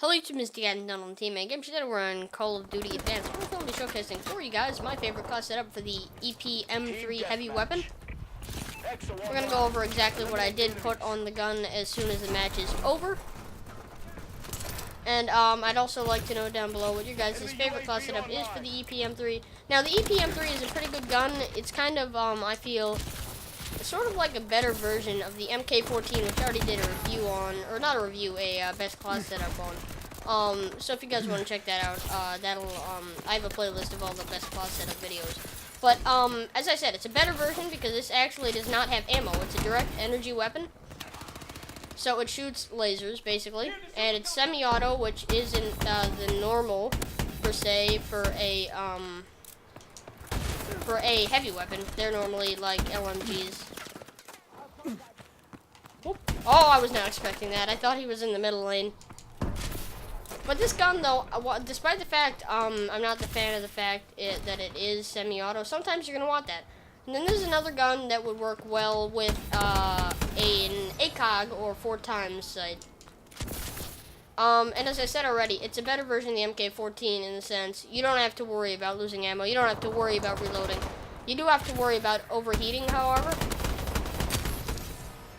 Hello YouTube, Mr. Done on the team, and Game today we're on Call of Duty Advanced. We're going to be showcasing for you guys my favorite class setup for the EPM3 heavy weapon. We're going to go over exactly what I did put on the gun as soon as the match is over. And I'd also like to know down below what your guys' favorite class setup is for the EPM3. Now the EPM3 is a pretty good gun. It's kind of, I feel, it's sort of like a better version of the MK14, which I already did a review on, or not a review, a best class setup on. So if you guys want to check that out, I have a playlist of all the best class setup videos. But, as I said, it's a better version because this actually does not have ammo. It's a direct energy weapon. So it shoots lasers, basically, and it's semi-auto, which isn't, the normal, per se, for a heavy weapon. They're normally like LMGs. Whoop. Oh, I was not expecting that. I thought he was in the middle lane. But this gun, though, despite the fact I'm not the fan of the fact that it is semi-auto, sometimes you're going to want that. And then there's another gun that would work well with an ACOG or 4x sight. And as I said already, it's a better version of the MK14 in the sense you don't have to worry about losing ammo. You don't have to worry about reloading. You do have to worry about overheating, however.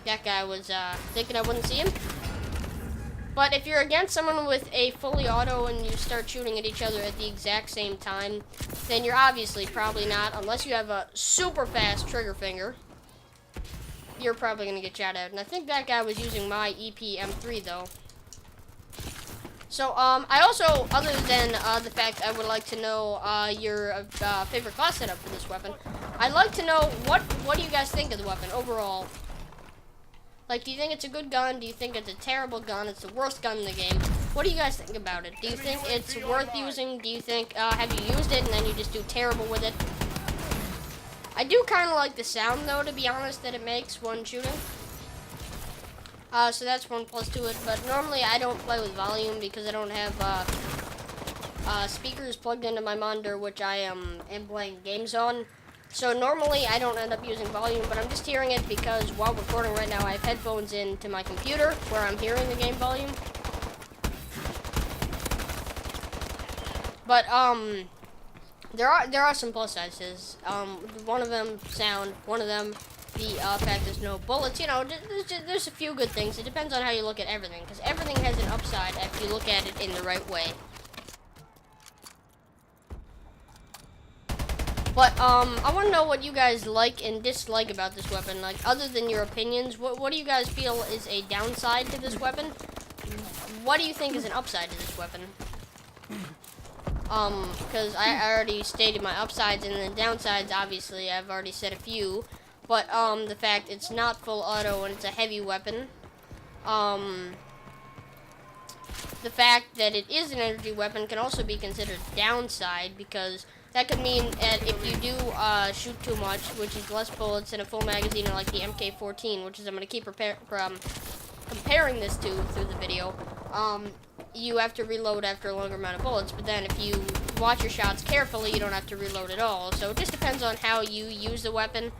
That guy was thinking I wouldn't see him. But if you're against someone with a fully auto and you start shooting at each other at the exact same time, then you're obviously probably not, unless you have a super fast trigger finger, you're probably going to get shot at. And I think that guy was using my EPM3 though. So, I also, other than the fact I would like to know your favorite class setup for this weapon, I'd like to know what do you guys think of the weapon overall? Like, do you think it's a good gun? Do you think it's a terrible gun? It's the worst gun in the game? What do you guys think about it? Do you think it's worth using? Do you think, have you used it and then you just do terrible with it? I do kind of like the sound, though, to be honest, that it makes when shooting. So that's one plus to it. But normally I don't play with volume because I don't have speakers plugged into my monitor, which I am playing games on. So normally I don't end up using volume, but I'm just hearing it because while recording right now I have headphones into my computer where I'm hearing the game volume. But there are some plus sides. One of them sound, one of them the fact there's no bullets. You know, there's a few good things. It depends on how you look at everything, because everything has an upside if you look at it in the right way. But, I want to know what you guys like and dislike about this weapon. Like, other than your opinions, what do you guys feel is a downside to this weapon? What do you think is an upside to this weapon? Because I already stated my upsides, and the downsides, obviously, I've already said a few. But, the fact it's not full auto and it's a heavy weapon. The fact that it is an energy weapon can also be considered downside, because that could mean that if you do shoot too much, which is less bullets in a full magazine, like the MK14, which is I'm going to keep comparing this to through the video, you have to reload after a longer amount of bullets. But then if you watch your shots carefully, you don't have to reload at all. So it just depends on how you use the weapon.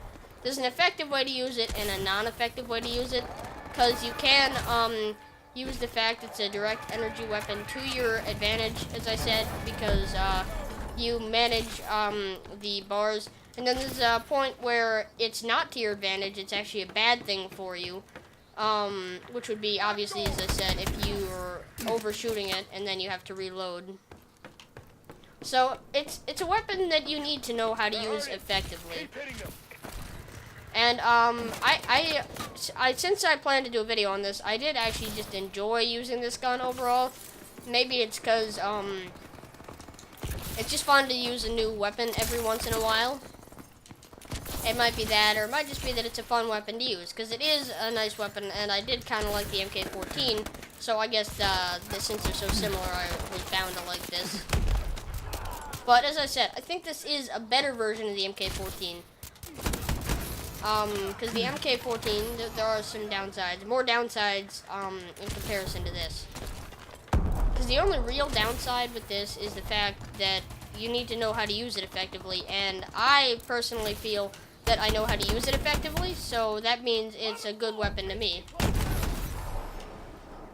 There's an effective way to use it and a non-effective way to use it, because you can use the fact it's a direct energy weapon to your advantage, as I said, because you manage the bars, and then there's a point where it's not to your advantage, it's actually a bad thing for you, which would be, obviously, as I said, if you're overshooting it and then you have to reload. So it's a weapon that you need to know how to use effectively. And since I planned to do a video on this, I did actually just enjoy using this gun overall. Maybe it's because it's just fun to use a new weapon every once in a while. It might be that, or it might just be that it's a fun weapon to use, because it is a nice weapon, and I did kind of like the MK14, so I guess since they're so similar, I was bound to like this. But as I said, I think this is a better version of the MK14. Because the MK14, there are some downsides, more downsides, in comparison to this. Because the only real downside with this is the fact that you need to know how to use it effectively, and I personally feel that I know how to use it effectively, so that means it's a good weapon to me.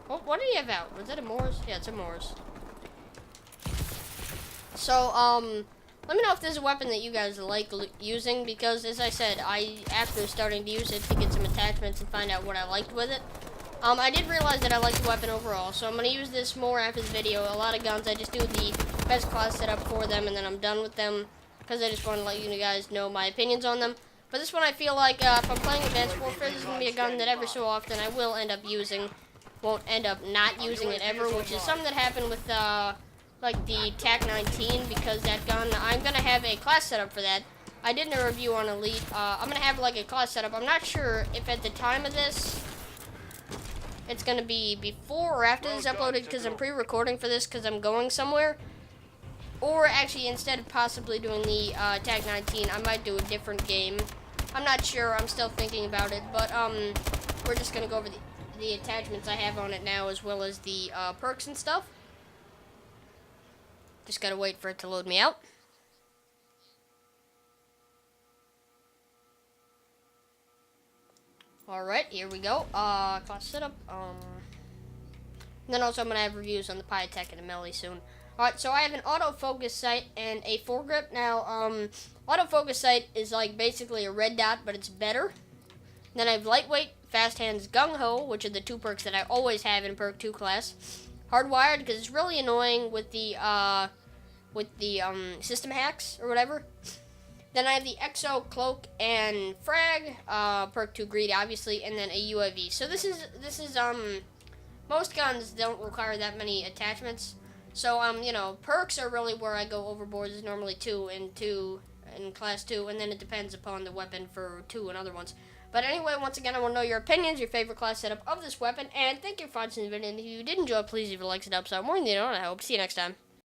Oh, what did he have out? Was that a Morris? Yeah, it's a Morris. So, let me know if there's a weapon that you guys like using, because as I said, after starting to use it to get some attachments and find out what I liked with it, I did realize that I like the weapon overall, so I'm going to use this more after the video. A lot of guns, I just do the best class setup for them, and then I'm done with them, because I just want to let you guys know my opinions on them. But this one I feel like, if I'm playing Advanced Warfare, this is going to be a gun that every so often I will end up using. Won't end up not using it ever, which is something that happened with, like the TAC-19, because that gun, I'm going to have a class setup for that. I did a review on Elite. I'm going to have like a class setup. I'm not sure if at the time of this, it's going to be before or after this is uploaded, because I'm pre-recording for this because I'm going somewhere. Or actually, instead of possibly doing the TAC-19, I might do a different game. I'm not sure. I'm still thinking about it. But we're just going to go over the attachments I have on it now, as well as the perks and stuff. Just got to wait for it to load me out. Alright, here we go. Class setup. And then also I'm going to have reviews on the Pytech and the Melee soon. Alright, so I have an autofocus sight and a foregrip. Now, autofocus sight is like basically a red dot, but it's better. Then I have lightweight, fast hands, gung ho, which are the two perks that I always have in perk 2 class. Hardwired, because it's really annoying with the system hacks or whatever. Then I have the Exo, Cloak, and Frag, perk 2 Greed, obviously, and then a UAV. So this is, most guns don't require that many attachments. So, you know, perks are really where I go overboard. There's normally 2 in class 2, and then it depends upon the weapon for 2 and other ones. But anyway, once again, I want to know your opinions, your favorite class setup of this weapon, and thank you for watching the video. And if you did enjoy, please leave a like and up, so I'm more than you know, and I hope to see you next time.